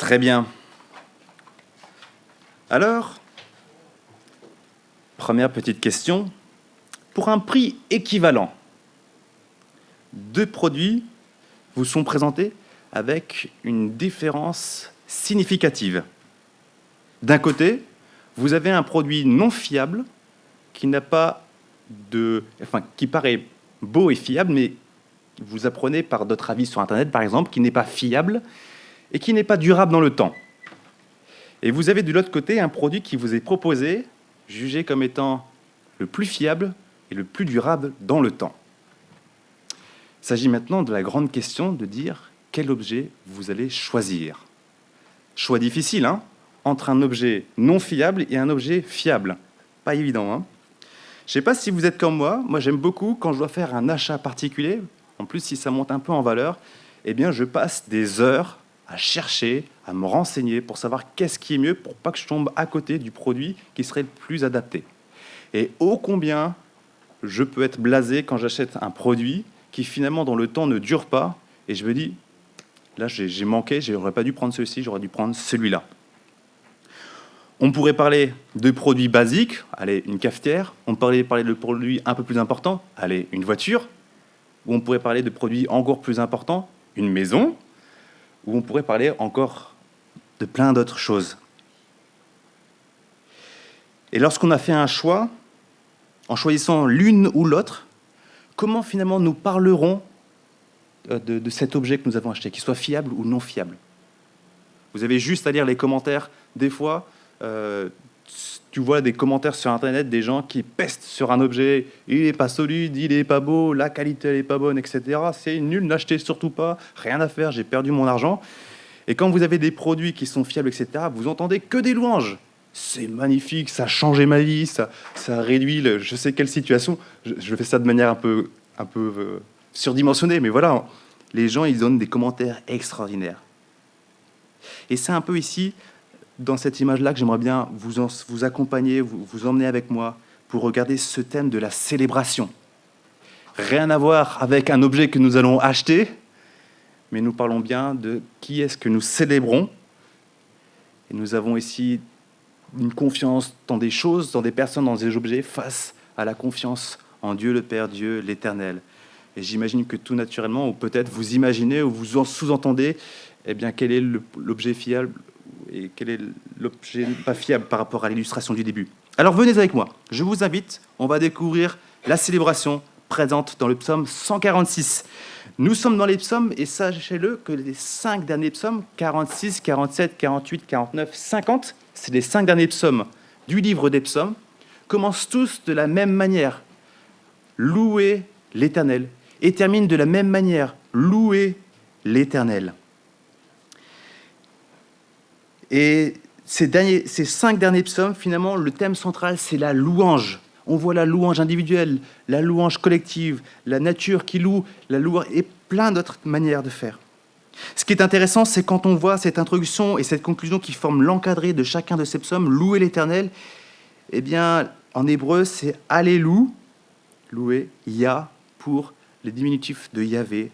Très bien. Alors, première petite question. Pour un prix équivalent, deux produits vous sont présentés avec une différence significative. D'un côté, vous avez un produit non fiable qui n'a pas qui paraît beau et fiable, mais vous apprenez par d'autres avis sur Internet, par exemple, qui n'est pas fiable et qui n'est pas durable dans le temps. Et vous avez de l'autre côté un produit qui vous est proposé, jugé comme étant le plus fiable et le plus durable dans le temps. Il s'agit maintenant de la grande question de dire quel objet vous allez choisir. Choix difficile, hein, entre un objet non fiable et un objet fiable. Pas évident, hein. Je ne sais pas si vous êtes comme moi j'aime beaucoup quand je dois faire un achat particulier, en plus si ça monte un peu en valeur, eh bien je passe des heures à chercher, à me renseigner pour savoir qu'est-ce qui est mieux pour pas que je tombe à côté du produit qui serait le plus adapté. Et ô combien je peux être blasé quand j'achète un produit qui finalement dans le temps ne dure pas et je me dis, là j'ai manqué, j'aurais pas dû prendre celui-ci, j'aurais dû prendre celui-là. On pourrait parler de produits basiques, allez, une cafetière. On pourrait parler de produits un peu plus importants, allez, une voiture. Ou on pourrait parler de produits encore plus importants, une maison. Ou on pourrait parler encore de plein d'autres choses. Et lorsqu'on a fait un choix, en choisissant l'une ou l'autre, comment finalement nous parlerons de cet objet que nous avons acheté, qu'il soit fiable ou non fiable? Vous avez juste à lire les commentaires. Des fois, tu vois des commentaires sur Internet des gens qui pestent sur un objet. Il n'est pas solide, il n'est pas beau, la qualité n'est pas bonne, etc. C'est nul, n'achetez surtout pas, rien à faire, j'ai perdu mon argent. Et quand vous avez des produits qui sont fiables, etc., vous entendez que des louanges. C'est magnifique, ça a changé ma vie, ça a réduit je sais quelle situation. Je fais ça de manière un peu surdimensionnée, mais voilà, les gens ils donnent des commentaires extraordinaires. Et c'est un peu ici, dans cette image-là, que j'aimerais bien vous accompagner, vous emmener avec moi pour regarder ce thème de la célébration. Rien à voir avec un objet que nous allons acheter, mais nous parlons bien de qui est-ce que nous célébrons. Et nous avons ici une confiance dans des choses, dans des personnes, dans des objets, face à la confiance en Dieu le Père, Dieu l'Éternel. Et j'imagine que tout naturellement, ou peut-être vous imaginez ou vous sous-entendez, eh bien, quel est l'objet fiable et quel est l'objet pas fiable par rapport à l'illustration du début. Alors venez avec moi, je vous invite, on va découvrir la célébration présente dans le psaume 146. Nous sommes dans les psaumes, et sachez-le que les 5 derniers psaumes, 46, 47, 48, 49, 50, c'est les 5 derniers psaumes du livre des psaumes, commencent tous de la même manière. Louez l'Éternel. Et terminent de la même manière. Louez l'Éternel. Et ces 5 derniers psaumes, finalement, le thème central, c'est la louange. On voit la louange individuelle, la louange collective, la nature qui loue, la louange et plein d'autres manières de faire. Ce qui est intéressant, c'est quand on voit cette introduction et cette conclusion qui forment l'encadré de chacun de ces psaumes, louer l'Éternel, eh bien, en hébreu, c'est Alléluia, louer, Yah, pour les diminutifs de Yahvé,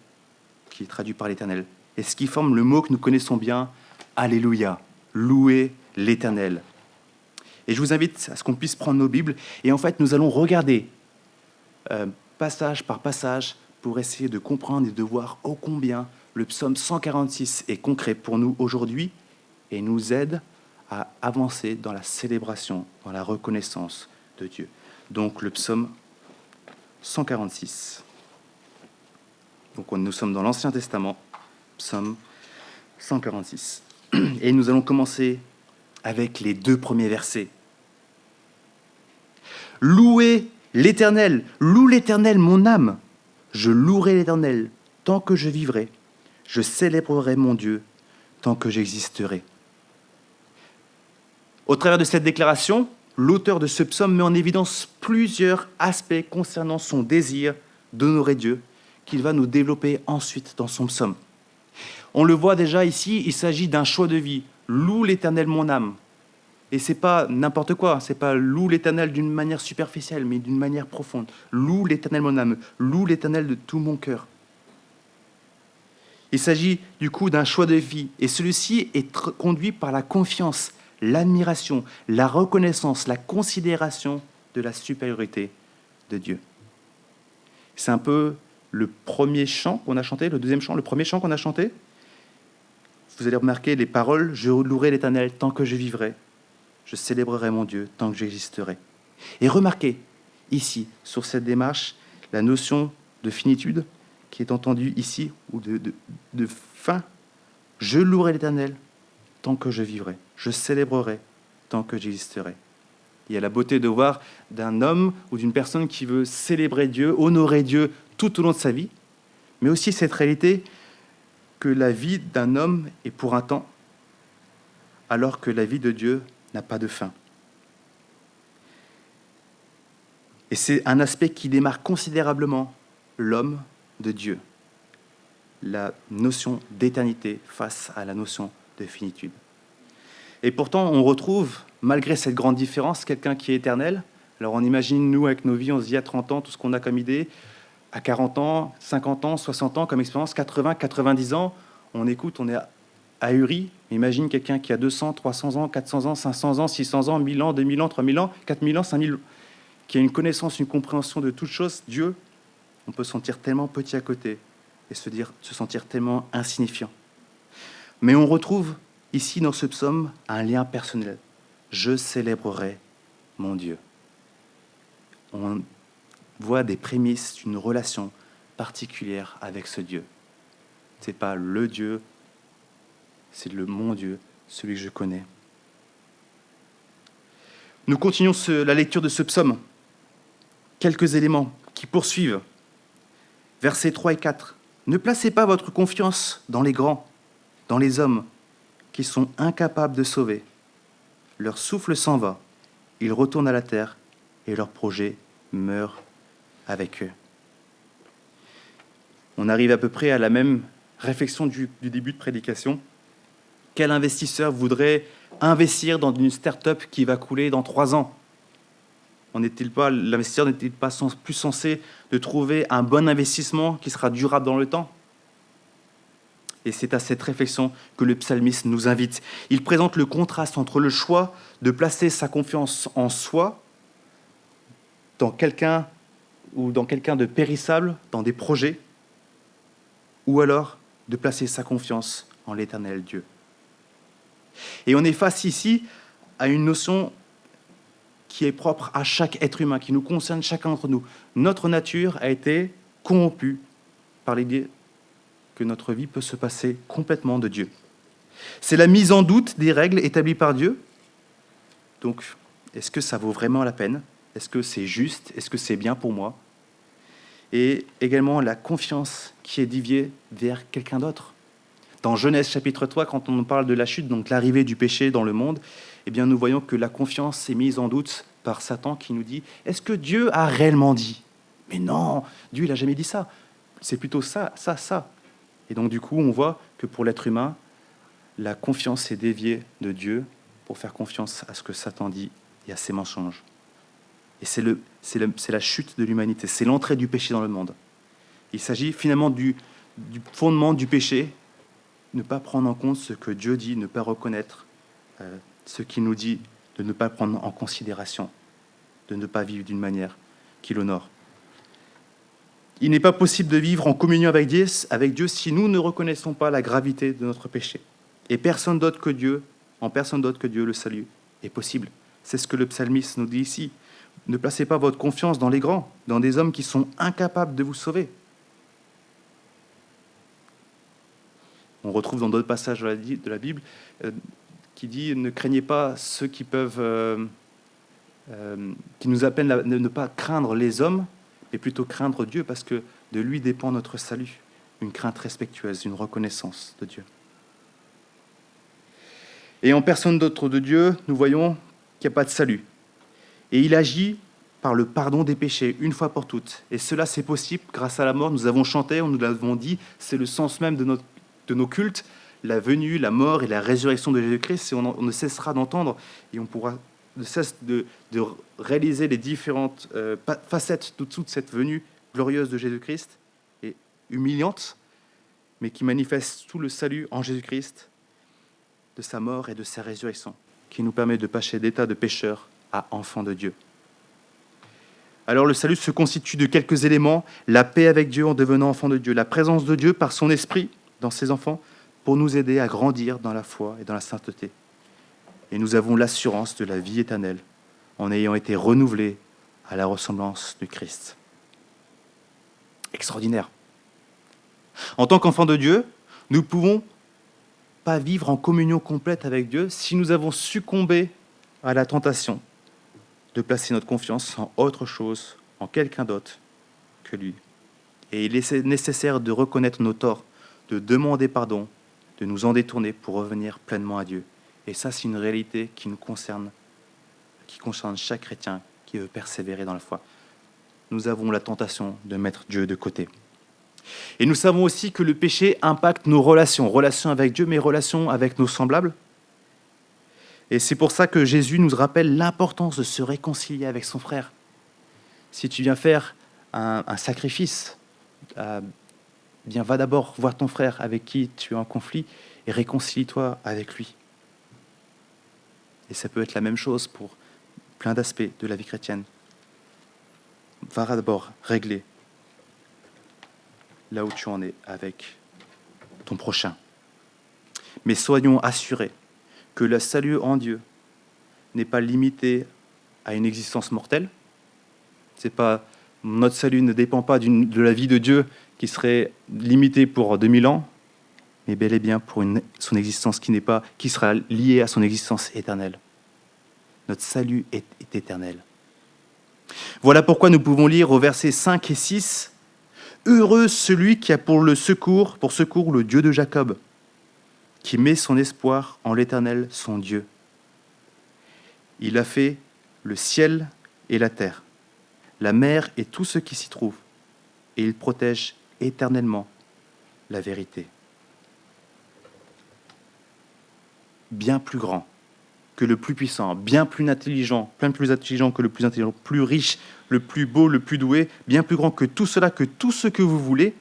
qui est traduit par l'Éternel. Et ce qui forme le mot que nous connaissons bien, Alléluia, louer l'Éternel. Et je vous invite à ce qu'on puisse prendre nos Bibles, et en fait, nous allons regarder passage par passage pour essayer de comprendre et de voir ô combien le psaume 146 est concret pour nous aujourd'hui et nous aide à avancer dans la célébration, dans la reconnaissance de Dieu. Donc le psaume 146. Donc nous sommes dans l'Ancien Testament, psaume 146. Et nous allons commencer avec les 2 premiers versets. Louez l'Éternel, loue l'Éternel mon âme. Je louerai l'Éternel tant que je vivrai. Je célébrerai mon Dieu tant que j'existerai. Au travers de cette déclaration, l'auteur de ce psaume met en évidence plusieurs aspects concernant son désir d'honorer Dieu, qu'il va nous développer ensuite dans son psaume. On le voit déjà ici, il s'agit d'un choix de vie. Loue l'Éternel mon âme. Et ce n'est pas n'importe quoi, ce n'est pas loue l'Éternel d'une manière superficielle, mais d'une manière profonde. Loue l'Éternel mon âme, loue l'Éternel de tout mon cœur. Il s'agit du coup d'un choix de vie, et celui-ci est conduit par la confiance, l'admiration, la reconnaissance, la considération de la supériorité de Dieu. C'est un peu le premier chant qu'on a chanté, le deuxième chant, le premier chant qu'on a chanté. Vous allez remarquer les paroles « Je louerai l'Éternel tant que je vivrai, je célébrerai mon Dieu tant que j'existerai ». Et remarquez ici, sur cette démarche, la notion de finitude qui est entendue ici, ou de fin. « Je louerai l'Éternel tant que je vivrai, je célébrerai tant que j'existerai ». Il y a la beauté de voir d'un homme ou d'une personne qui veut célébrer Dieu, honorer Dieu tout au long de sa vie, mais aussi cette réalité que la vie d'un homme est pour un temps, alors que la vie de Dieu n'a pas de fin. Et c'est un aspect qui démarque considérablement l'homme de Dieu, la notion d'éternité face à la notion de finitude. Et pourtant, on retrouve, malgré cette grande différence, quelqu'un qui est éternel. Alors on imagine, nous, avec nos vies, on se dit à 30 ans, tout ce qu'on a comme idée, à 40 ans, 50 ans, 60 ans comme expérience, 80, 90 ans, on écoute, on est ahuri. Imagine quelqu'un qui a 200, 300 ans, 400 ans, 500 ans, 600 ans, 1000 ans, 2000 ans, 3000 ans, 4000 ans, 5000 ans, qui a une connaissance, une compréhension de toutes choses, Dieu, on peut se sentir tellement petit à côté et se sentir tellement insignifiant. Mais on retrouve ici dans ce psaume un lien personnel. Je célébrerai mon Dieu. On voit des prémices d'une relation particulière avec ce Dieu. Ce n'est pas le Dieu, c'est mon Dieu, celui que je connais. Nous continuons la lecture de ce psaume. Quelques éléments qui poursuivent. Versets 3 et 4. Ne placez pas votre confiance dans les grands, dans les hommes qui sont incapables de sauver. Leur souffle s'en va, ils retournent à la terre et leur projet meurt avec eux. On arrive à peu près à la même réflexion du début de prédication. Quel investisseur voudrait investir dans une start-up qui va couler dans 3 ans ? L'investisseur n'est-il pas plus censé de trouver un bon investissement qui sera durable dans le temps ? Et c'est à cette réflexion que le psalmiste nous invite. Il présente le contraste entre le choix de placer sa confiance en soi, dans quelqu'un de périssable, dans des projets, ou alors de placer sa confiance en l'Éternel Dieu. Et on est face ici à une notion qui est propre à chaque être humain, qui nous concerne chacun d'entre nous. Notre nature a été corrompue par l'idée que notre vie peut se passer complètement de Dieu. C'est la mise en doute des règles établies par Dieu. Donc, est-ce que ça vaut vraiment la peine ? Est-ce que c'est juste ? Est-ce que c'est bien pour moi ? Et également la confiance qui est déviée vers quelqu'un d'autre. Dans Genèse chapitre 3, quand on parle de la chute, donc l'arrivée du péché dans le monde, eh bien nous voyons que la confiance est mise en doute par Satan qui nous dit « Est-ce que Dieu a réellement dit ?» Mais non, Dieu il n'a jamais dit ça. C'est plutôt ça. Et donc du coup, on voit que pour l'être humain, la confiance est déviée de Dieu pour faire confiance à ce que Satan dit et à ses mensonges. Et c'est la chute de l'humanité, c'est l'entrée du péché dans le monde. Il s'agit finalement du fondement du péché, ne pas prendre en compte ce que Dieu dit, ne pas reconnaître ce qu'il nous dit, de ne pas prendre en considération, de ne pas vivre d'une manière qui l'honore. Il n'est pas possible de vivre en communion avec Dieu si nous ne reconnaissons pas la gravité de notre péché. Et personne d'autre que Dieu, le salut est possible. C'est ce que le psalmiste nous dit ici. Ne placez pas votre confiance dans les grands, dans des hommes qui sont incapables de vous sauver. On retrouve dans d'autres passages de la Bible qui dit « Ne craignez pas ceux qui nous appellent à ne pas craindre les hommes, mais plutôt craindre Dieu, parce que de lui dépend notre salut. » Une crainte respectueuse, une reconnaissance de Dieu. Et en personne d'autre de Dieu, nous voyons qu'il n'y a pas de salut. Et il agit par le pardon des péchés, une fois pour toutes. Et cela, c'est possible grâce à la mort. Nous avons chanté, nous l'avons dit, c'est le sens même de nos cultes, la venue, la mort et la résurrection de Jésus-Christ. Et on ne cessera d'entendre et on pourra ne cesse de réaliser les différentes facettes de toute cette venue glorieuse de Jésus-Christ et humiliante. mais qui manifeste tout le salut en Jésus-Christ, de sa mort et de sa résurrection, qui nous permet de passer d'état de pécheur à enfant de Dieu. Alors le salut se constitue de quelques éléments: la paix avec Dieu en devenant enfant de Dieu, la présence de Dieu par son esprit dans ses enfants pour nous aider à grandir dans la foi et dans la sainteté. Et nous avons l'assurance de la vie éternelle en ayant été renouvelés à la ressemblance du Christ. Extraordinaire. En tant qu'enfants de Dieu, nous ne pouvons pas vivre en communion complète avec Dieu si nous avons succombé à la tentation de placer notre confiance en autre chose, en quelqu'un d'autre que lui. Et il est nécessaire de reconnaître nos torts, de demander pardon, de nous en détourner pour revenir pleinement à Dieu. Et ça, c'est une réalité qui nous concerne, qui concerne chaque chrétien qui veut persévérer dans la foi. Nous avons la tentation de mettre Dieu de côté. Et nous savons aussi que le péché impacte nos relations avec Dieu, mais relations avec nos semblables. Et c'est pour ça que Jésus nous rappelle l'importance de se réconcilier avec son frère. Si tu viens faire un sacrifice, bien va d'abord voir ton frère avec qui tu es en conflit et réconcilie-toi avec lui. Et ça peut être la même chose pour plein d'aspects de la vie chrétienne. Va d'abord régler là où tu en es avec ton prochain. Mais soyons assurés que le salut en Dieu n'est pas limité à une existence mortelle. Notre salut ne dépend pas de la vie de Dieu qui serait limitée pour 2000 ans, mais bel et bien pour son existence qui sera liée à son existence éternelle. Notre salut est éternel. Voilà pourquoi nous pouvons lire au versets 5 et 6 « Heureux celui qui a pour secours le Dieu de Jacob, qui met son espoir en l'Éternel, son Dieu. Il a fait le ciel et la terre, la mer et tout ce qui s'y trouve, et il protège éternellement la vérité. » Bien plus grand que le plus puissant, bien plus intelligent que le plus intelligent, plus riche, le plus beau, le plus doué, bien plus grand que tout cela, que tout ce que vous voulez,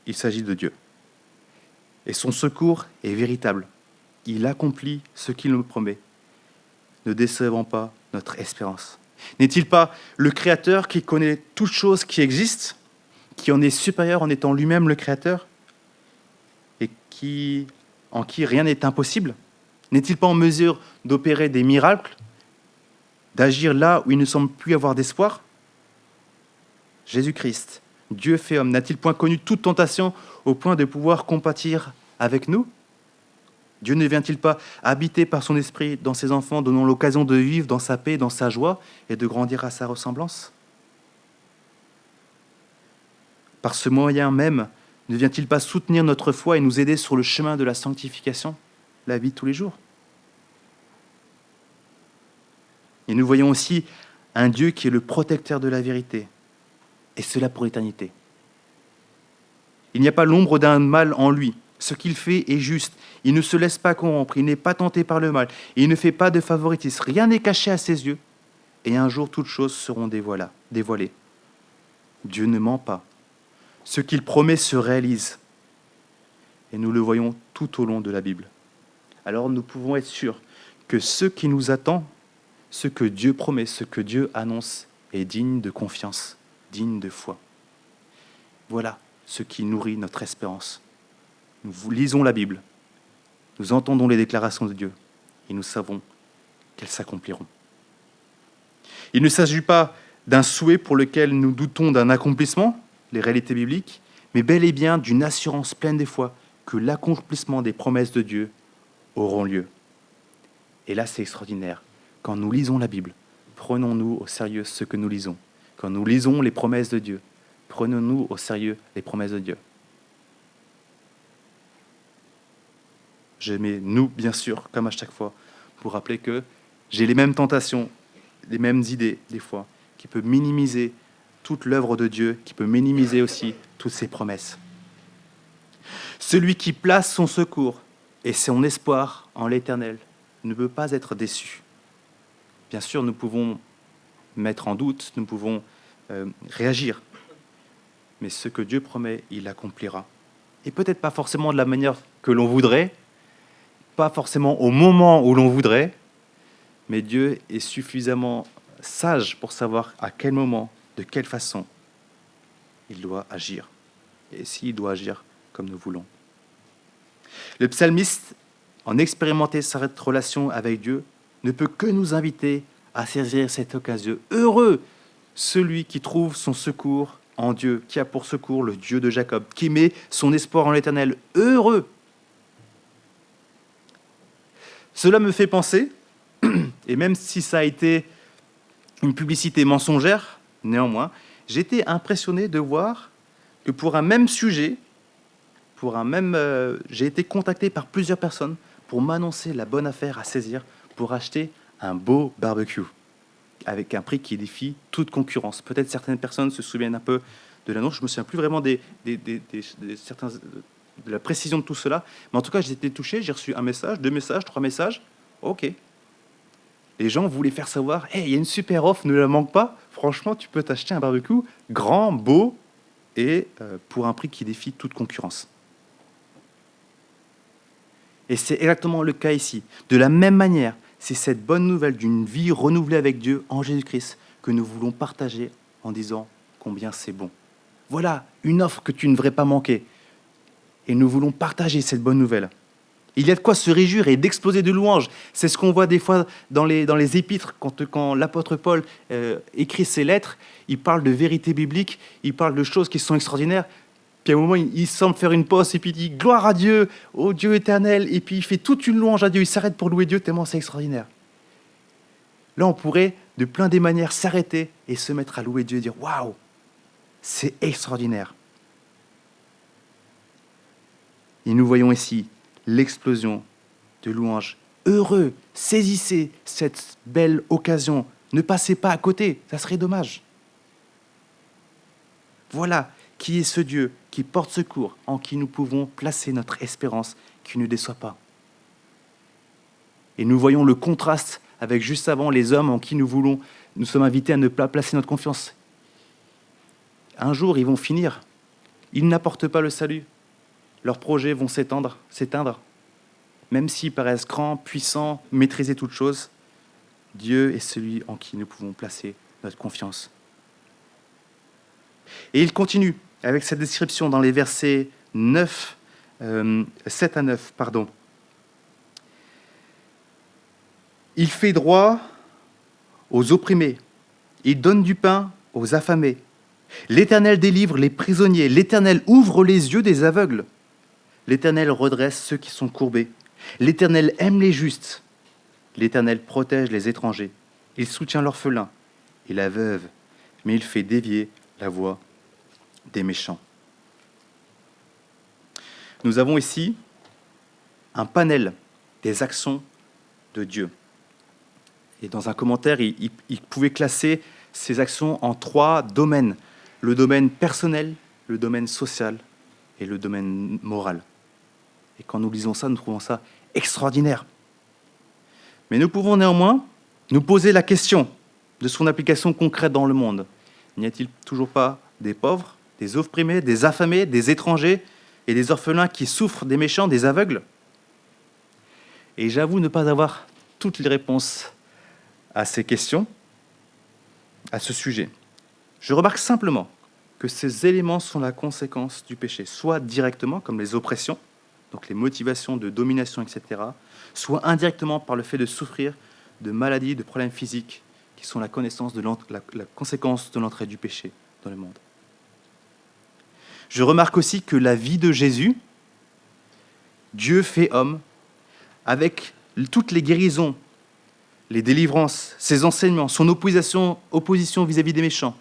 il s'agit de Dieu. Et son secours est véritable. Il accomplit ce qu'il nous promet. Ne décevons pas notre espérance. N'est-il pas le Créateur qui connaît toutes choses qui existent, qui en est supérieur en étant lui-même le Créateur, et en qui rien n'est impossible? N'est-il pas en mesure d'opérer des miracles, d'agir là où il ne semble plus avoir d'espoir? Jésus-Christ, Dieu fait homme, n'a-t-il point connu toute tentation au point de pouvoir compatir avec nous? Dieu ne vient-il pas habiter par son esprit dans ses enfants, donnant l'occasion de vivre dans sa paix, dans sa joie et de grandir à sa ressemblance? Par ce moyen même, ne vient-il pas soutenir notre foi et nous aider sur le chemin de la sanctification, la vie de tous les jours? Et nous voyons aussi un Dieu qui est le protecteur de la vérité, et cela pour l'éternité. Il n'y a pas l'ombre d'un mal en lui. Ce qu'il fait est juste. Il ne se laisse pas corrompre, il n'est pas tenté par le mal, il ne fait pas de favoritisme. Rien n'est caché à ses yeux, et un jour toutes choses seront dévoilées. Dieu ne ment pas. Ce qu'il promet se réalise. Et nous le voyons tout au long de la Bible. Alors nous pouvons être sûrs que ce qui nous attend, ce que Dieu promet, ce que Dieu annonce, est digne de confiance, digne de foi. Voilà ce qui nourrit notre espérance. Nous lisons la Bible, nous entendons les déclarations de Dieu, et nous savons qu'elles s'accompliront. Il ne s'agit pas d'un souhait pour lequel nous doutons d'un accomplissement, les réalités bibliques, mais bel et bien d'une assurance pleine des foi que l'accomplissement des promesses de Dieu auront lieu. Et là, c'est extraordinaire. Quand nous lisons la Bible, prenons-nous au sérieux ce que nous lisons. Quand nous lisons les promesses de Dieu, prenons-nous au sérieux les promesses de Dieu. Je mets nous, bien sûr, comme à chaque fois, pour rappeler que j'ai les mêmes tentations, les mêmes idées, des fois, qui peuvent minimiser toute l'œuvre de Dieu, qui peut minimiser aussi toutes ses promesses. Celui qui place son secours et son espoir en l'Éternel ne peut pas être déçu. Bien sûr, nous pouvons mettre en doute, nous pouvons réagir. mais ce que Dieu promet, il l'accomplira. Et peut-être pas forcément de la manière que l'on voudrait, pas forcément au moment où l'on voudrait, mais Dieu est suffisamment sage pour savoir à quel moment, de quelle façon il doit agir. Et s'il doit agir comme nous voulons. Le psalmiste, en expérimentant cette relation avec Dieu, ne peut que nous inviter à saisir cette occasion. Heureux celui qui trouve son secours en Dieu, qui a pour secours le Dieu de Jacob, qui met son espoir en l'Éternel. Heureux. Cela me fait penser, et même si ça a été une publicité mensongère, néanmoins, j'ai été impressionné de voir que pour un même sujet, j'ai été contacté par plusieurs personnes pour m'annoncer la bonne affaire à saisir pour acheter un beau barbecue avec un prix qui défie toute concurrence. Peut-être certaines personnes se souviennent un peu de l'annonce. Je ne me souviens plus vraiment de la précision de tout cela. Mais en tout cas, j'ai été touché. J'ai reçu un message, 2 messages, 3 messages. OK. Les gens voulaient faire savoir, hey, il y a une super offre, ne la manque pas. Franchement, tu peux t'acheter un barbecue grand, beau et pour un prix qui défie toute concurrence. Et c'est exactement le cas ici. De la même manière, c'est cette bonne nouvelle d'une vie renouvelée avec Dieu en Jésus-Christ que nous voulons partager en disant combien c'est bon. Voilà une offre que tu ne devrais pas manquer. Et nous voulons partager cette bonne nouvelle. Il y a de quoi se réjouir et d'exploser de louanges. C'est ce qu'on voit des fois dans les épîtres, quand l'apôtre Paul écrit ses lettres, il parle de vérité biblique, il parle de choses qui sont extraordinaires. Puis à un moment, il semble faire une pause et puis il dit « Gloire à Dieu, ô Dieu éternel !» Et puis il fait toute une louange à Dieu, il s'arrête pour louer Dieu tellement c'est extraordinaire. Là, on pourrait, de plein des manières, s'arrêter et se mettre à louer Dieu et dire « Waouh, c'est extraordinaire !» Et nous voyons ici l'explosion de louanges. Heureux, saisissez cette belle occasion. Ne passez pas à côté, ça serait dommage. Voilà qui est ce Dieu qui porte secours, en qui nous pouvons placer notre espérance, qui ne déçoit pas. Et nous voyons le contraste avec juste avant les hommes en qui nous sommes invités à ne pas placer notre confiance. Un jour, ils vont finir. Ils n'apportent pas le salut. Leurs projets vont s'éteindre. Même s'ils paraissent grands, puissants, maîtriser toutes choses, Dieu est celui en qui nous pouvons placer notre confiance. Et il continue avec cette description dans les versets 7 à 9. Il fait droit aux opprimés. Il donne du pain aux affamés. L'Éternel délivre les prisonniers. L'Éternel ouvre les yeux des aveugles. L'Éternel redresse ceux qui sont courbés. L'Éternel aime les justes. L'Éternel protège les étrangers. Il soutient l'orphelin et la veuve, mais il fait dévier la voie des méchants. Nous avons ici un panel des actions de Dieu. Et dans un commentaire, il pouvait classer ces actions en 3 domaines. Le domaine personnel, le domaine social et le domaine moral. Et quand nous lisons ça, nous trouvons ça extraordinaire. Mais nous pouvons néanmoins nous poser la question de son application concrète dans le monde. N'y a-t-il toujours pas des pauvres, des opprimés, des affamés, des étrangers et des orphelins qui souffrent des méchants, des aveugles ? Et j'avoue ne pas avoir toutes les réponses à ces questions, à ce sujet. Je remarque simplement que ces éléments sont la conséquence du péché, soit directement, comme les oppressions, donc les motivations de domination, etc., soit indirectement par le fait de souffrir de maladies, de problèmes physiques, qui sont la conséquence de l'entrée du péché dans le monde. Je remarque aussi que la vie de Jésus, Dieu fait homme, avec toutes les guérisons, les délivrances, ses enseignements, son opposition vis-à-vis des méchants,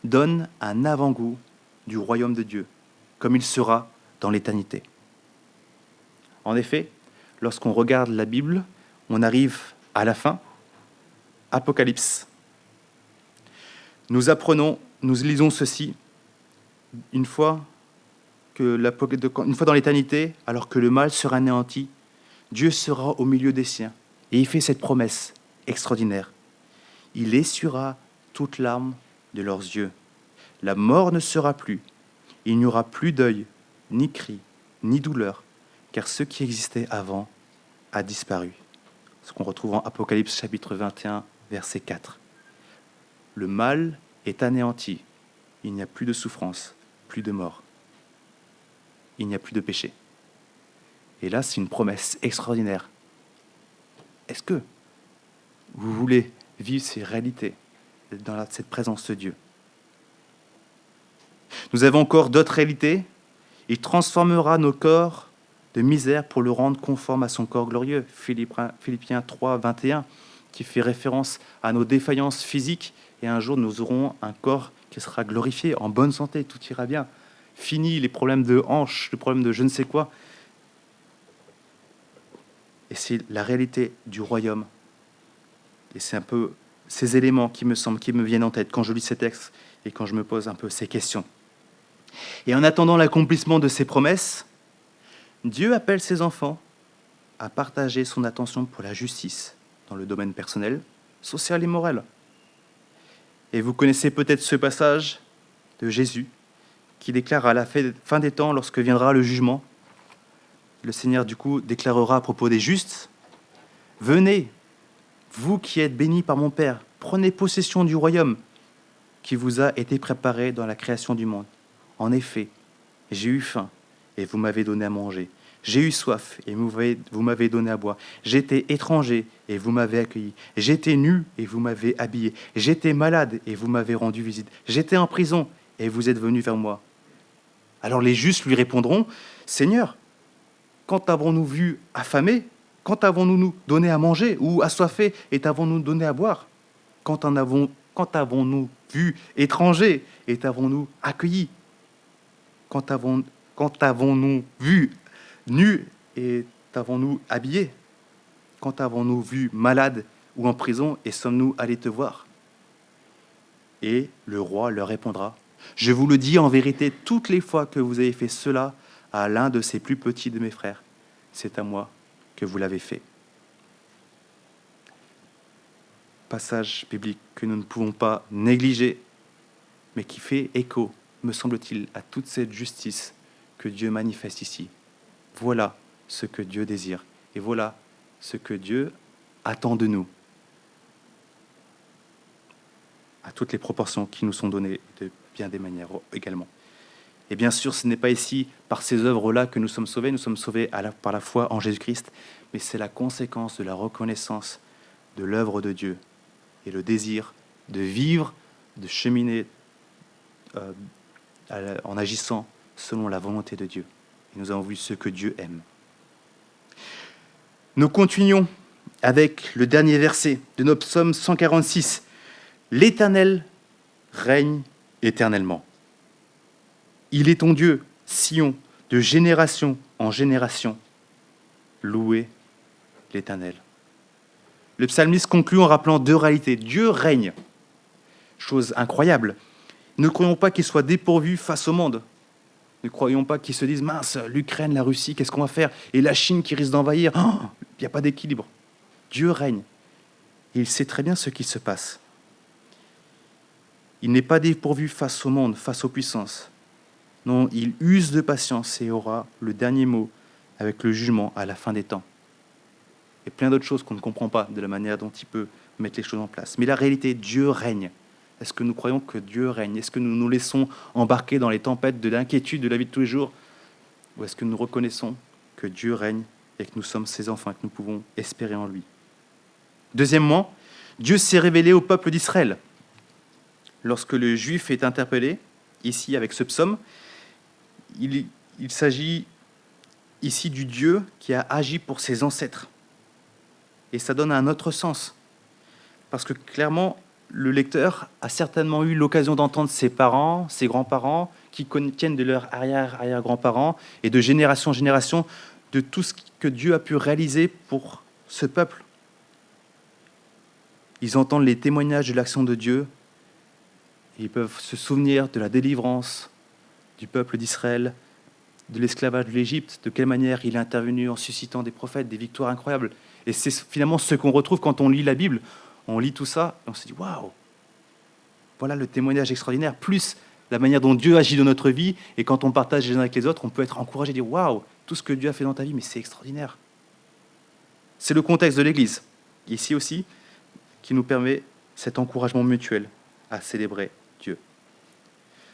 donne un avant-goût du royaume de Dieu, comme il sera dans l'éternité. En effet, lorsqu'on regarde la Bible, on arrive à la fin, Apocalypse. Nous lisons ceci, une fois dans l'éternité, alors que le mal sera anéanti, Dieu sera au milieu des siens. Et il fait cette promesse extraordinaire. Il essuiera toute larme de leurs yeux. La mort ne sera plus, Il n'y aura plus deuil, ni cri, ni douleur, car ce qui existait avant a disparu. Ce qu'on retrouve en Apocalypse chapitre 21, verset 4. Le mal est anéanti. Il n'y a plus de souffrance, plus de mort. Il n'y a plus de péché. Et là, c'est une promesse extraordinaire. Est-ce que vous voulez vivre ces réalités dans cette présence de Dieu? Nous avons encore d'autres réalités. Il transformera nos corps de misère pour le rendre conforme à son corps glorieux. Philippiens 3, 21, qui fait référence à nos défaillances physiques. Et un jour, nous aurons un corps qui sera glorifié, en bonne santé, tout ira bien. Fini les problèmes de hanches, les problèmes de je ne sais quoi. Et c'est la réalité du royaume. Et c'est un peu ces éléments qui me viennent en tête quand je lis ces textes et quand je me pose un peu ces questions. Et en attendant l'accomplissement de ces promesses, Dieu appelle ses enfants à partager son attention pour la justice dans le domaine personnel, social et moral. Et vous connaissez peut-être ce passage de Jésus qui déclare à la fin des temps, lorsque viendra le jugement, le Seigneur du coup déclarera à propos des justes, « Venez, vous qui êtes bénis par mon Père, prenez possession du royaume qui vous a été préparé dans la création du monde. En effet, j'ai eu faim et vous m'avez donné à manger. J'ai eu soif et vous m'avez donné à boire. J'étais étranger et vous m'avez accueilli. J'étais nu et vous m'avez habillé. J'étais malade et vous m'avez rendu visite. J'étais en prison et vous êtes venus vers moi. » Alors les justes lui répondront, « Seigneur, quand avons-nous vu affamé? Quand avons-nous donné à manger? Ou assoiffé et t'avons-nous donné à boire? Quand avons-nous vu étranger et t'avons-nous accueilli? Quand avons-nous vu nu et t'avons-nous habillé? Quand avons-nous vu malade ou en prison et sommes-nous allés te voir? » Et le roi leur répondra, « Je vous le dis en vérité, toutes les fois que vous avez fait cela à l'un de ces plus petits de mes frères, c'est à moi que vous l'avez fait. » Passage biblique que nous ne pouvons pas négliger, mais qui fait écho, me semble-t-il, à toute cette justice que Dieu manifeste ici. Voilà ce que Dieu désire, et voilà ce que Dieu attend de nous, à toutes les proportions qui nous sont données de bien des manières également. Et bien sûr, ce n'est pas ici, par ces œuvres-là, que nous sommes sauvés par la foi en Jésus-Christ, mais c'est la conséquence de la reconnaissance de l'œuvre de Dieu et le désir de vivre, de cheminer en agissant selon la volonté de Dieu. Et nous avons vu ce que Dieu aime. Nous continuons avec le dernier verset de notre psaume 146. « L'Éternel règne éternellement. Il est ton Dieu, Sion, de génération en génération. Louez l'Éternel. » Le psalmiste conclut en rappelant deux réalités. Dieu règne. Chose incroyable. Ne croyons pas qu'il soit dépourvu face au monde. Ne croyons pas qu'ils se disent « Mince, l'Ukraine, la Russie, qu'est-ce qu'on va faire? Et la Chine qui risque d'envahir. Oh, il n'y a pas d'équilibre. » Dieu règne. Et il sait très bien ce qui se passe. Il n'est pas dépourvu face au monde, face aux puissances. Non, il use de patience et aura le dernier mot avec le jugement à la fin des temps. Et plein d'autres choses qu'on ne comprend pas de la manière dont il peut mettre les choses en place. Mais la réalité, Dieu règne. Est-ce que nous croyons que Dieu règne? Est-ce que nous nous laissons embarquer dans les tempêtes de l'inquiétude de la vie de tous les jours? Ou est-ce que nous reconnaissons que Dieu règne et que nous sommes ses enfants et que nous pouvons espérer en lui? Deuxièmement, Dieu s'est révélé au peuple d'Israël. Lorsque le Juif est interpellé, ici avec ce psaume, il s'agit ici du Dieu qui a agi pour ses ancêtres. Et ça donne un autre sens. Parce que clairement, le lecteur a certainement eu l'occasion d'entendre ses parents, ses grands-parents, qui tiennent de leurs arrière-grands-parents, et de génération en génération, de tout ce que Dieu a pu réaliser pour ce peuple. Ils entendent les témoignages de l'action de Dieu, et ils peuvent se souvenir de la délivrance du peuple d'Israël, de l'esclavage de l'Égypte, de quelle manière il est intervenu en suscitant des prophètes, des victoires incroyables. Et c'est finalement ce qu'on retrouve quand on lit la Bible. On lit tout ça et on se dit « Waouh !» Voilà le témoignage extraordinaire, plus la manière dont Dieu agit dans notre vie, et quand on partage les uns avec les autres, on peut être encouragé et dire « Waouh, tout ce que Dieu a fait dans ta vie, mais c'est extraordinaire !» C'est le contexte de l'Église, ici aussi, qui nous permet cet encouragement mutuel à célébrer Dieu.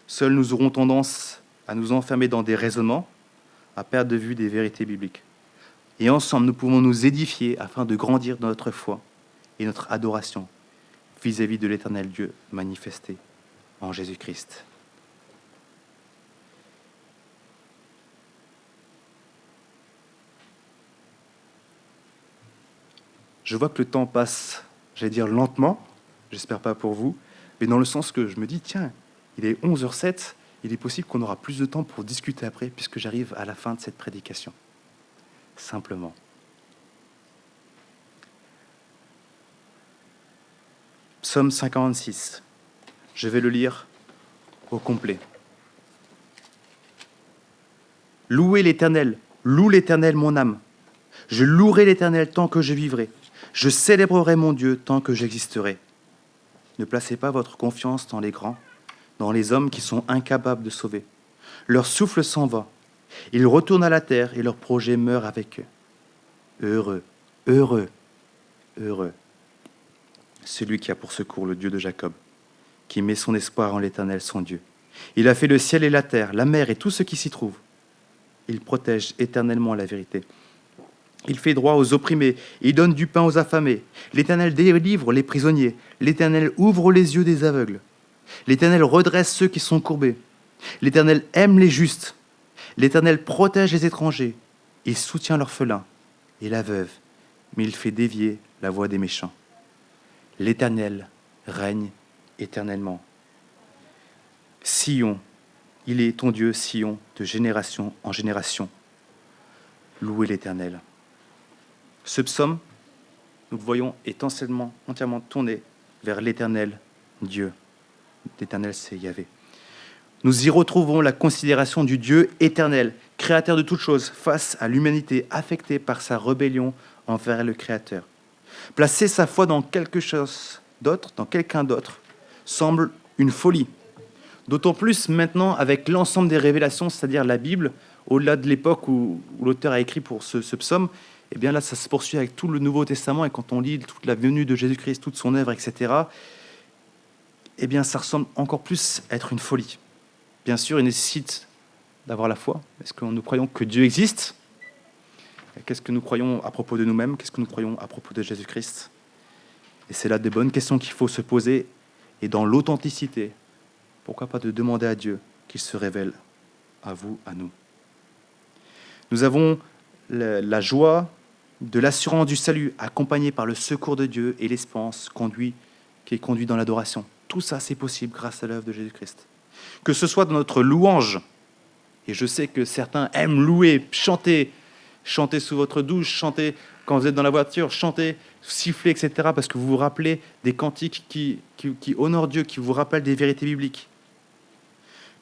Seuls nous aurons tendance à nous enfermer dans des raisonnements, à perdre de vue des vérités bibliques. Et ensemble, nous pouvons nous édifier afin de grandir dans notre foi et notre adoration vis-à-vis de l'éternel Dieu manifesté en Jésus-Christ. Je vois que le temps passe, j'allais dire lentement, j'espère pas pour vous, mais dans le sens que je me dis, tiens, il est 11h07, il est possible qu'on aura plus de temps pour discuter après, puisque j'arrive à la fin de cette prédication. Simplement. Psaume 56. Je vais le lire au complet. Louez l'Éternel, loue l'Éternel mon âme. Je louerai l'Éternel tant que je vivrai. Je célébrerai mon Dieu tant que j'existerai. Ne placez pas votre confiance dans les grands, dans les hommes qui sont incapables de sauver. Leur souffle s'en va. Ils retournent à la terre et leur projet meurt avec eux. Heureux, heureux, heureux, celui qui a pour secours le Dieu de Jacob, qui met son espoir en l'Éternel son Dieu. Il a fait le ciel et la terre, la mer et tout ce qui s'y trouve. Il protège éternellement la vérité. Il fait droit aux opprimés, il donne du pain aux affamés. L'Éternel délivre les prisonniers, l'Éternel ouvre les yeux des aveugles. L'Éternel redresse ceux qui sont courbés. L'Éternel aime les justes. L'Éternel protège les étrangers. Il soutient l'orphelin et la veuve, mais il fait dévier la voie des méchants. L'Éternel règne éternellement. Sion, il est ton Dieu, Sion, de génération en génération. Louez l'Éternel. Ce psaume, nous le voyons, est entièrement tourné vers l'Éternel Dieu. L'Éternel, c'est Yahvé. Nous y retrouvons la considération du Dieu éternel, créateur de toutes choses, face à l'humanité affectée par sa rébellion envers le Créateur. Placer sa foi dans quelque chose d'autre, dans quelqu'un d'autre, semble une folie. D'autant plus maintenant avec l'ensemble des révélations, c'est-à-dire la Bible, au-delà de l'époque où l'auteur a écrit pour ce psaume, eh bien là, ça se poursuit avec tout le Nouveau Testament, et quand on lit toute la venue de Jésus-Christ, toute son œuvre, etc., eh bien ça ressemble encore plus à être une folie. Bien sûr, il nécessite d'avoir la foi. Est-ce que nous croyons que Dieu existe ? Qu'est-ce que nous croyons à propos de nous-mêmes ? Qu'est-ce que nous croyons à propos de Jésus-Christ ? Et c'est là des bonnes questions qu'il faut se poser, et dans l'authenticité, pourquoi pas de demander à Dieu qu'il se révèle à vous, à nous. Nous avons la joie de l'assurance du salut, accompagnée par le secours de Dieu et l'espérance qui est conduit dans l'adoration. Tout ça, c'est possible grâce à l'œuvre de Jésus-Christ. Que ce soit dans notre louange, et je sais que certains aiment louer, chanter sous votre douche, chanter quand vous êtes dans la voiture, chanter, siffler, etc., parce que vous vous rappelez des cantiques qui honorent Dieu, qui vous rappellent des vérités bibliques.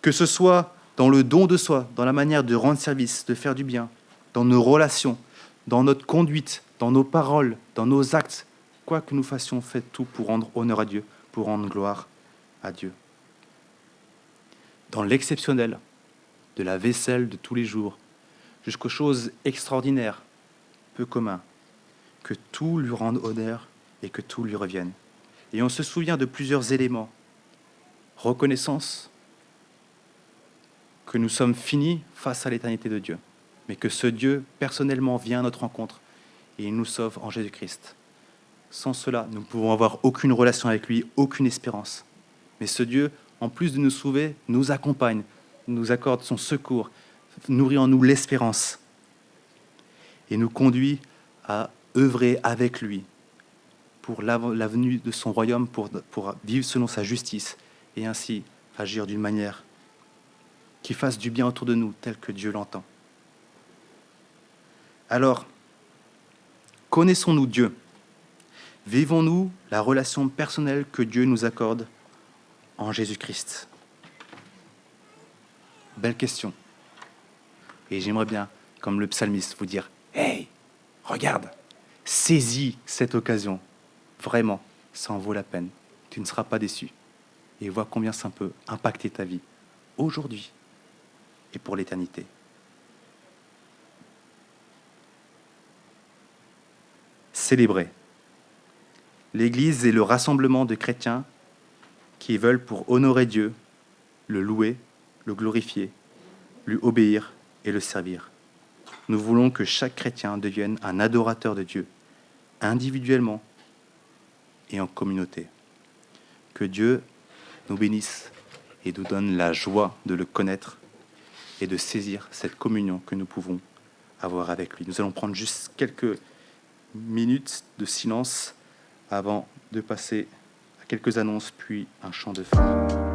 Que ce soit dans le don de soi, dans la manière de rendre service, de faire du bien, dans nos relations, dans notre conduite, dans nos paroles, dans nos actes, quoi que nous fassions, faites tout pour rendre honneur à Dieu, pour rendre gloire à Dieu. Dans l'exceptionnel, de la vaisselle de tous les jours, jusqu'aux choses extraordinaires, peu communs, que tout lui rende honneur et que tout lui revienne. Et on se souvient de plusieurs éléments. Reconnaissance, que nous sommes finis face à l'éternité de Dieu, mais que ce Dieu, personnellement, vient à notre rencontre et il nous sauve en Jésus-Christ. Sans cela, nous ne pouvons avoir aucune relation avec lui, aucune espérance. Mais ce Dieu, en plus de nous sauver, nous accompagne, nous accorde son secours, nourrit en nous l'espérance et nous conduit à œuvrer avec lui pour la venue de son royaume, pour vivre selon sa justice et ainsi agir d'une manière qui fasse du bien autour de nous, tel que Dieu l'entend. Alors, connaissons-nous Dieu ? Vivons-nous la relation personnelle que Dieu nous accorde en Jésus-Christ ? Belle question. Et j'aimerais bien, comme le psalmiste, vous dire « Hey, regarde, saisis cette occasion. Vraiment, ça en vaut la peine. Tu ne seras pas déçu. Et vois combien ça peut impacter ta vie aujourd'hui et pour l'éternité. Célébrer. L'Église est le rassemblement de chrétiens qui veulent, pour honorer Dieu, le louer, le glorifier, lui obéir et le servir. Nous voulons que chaque chrétien devienne un adorateur de Dieu, individuellement et en communauté. Que Dieu nous bénisse et nous donne la joie de le connaître et de saisir cette communion que nous pouvons avoir avec lui. Nous allons prendre juste quelques minutes de silence avant de passer à quelques annonces, puis un chant de fin.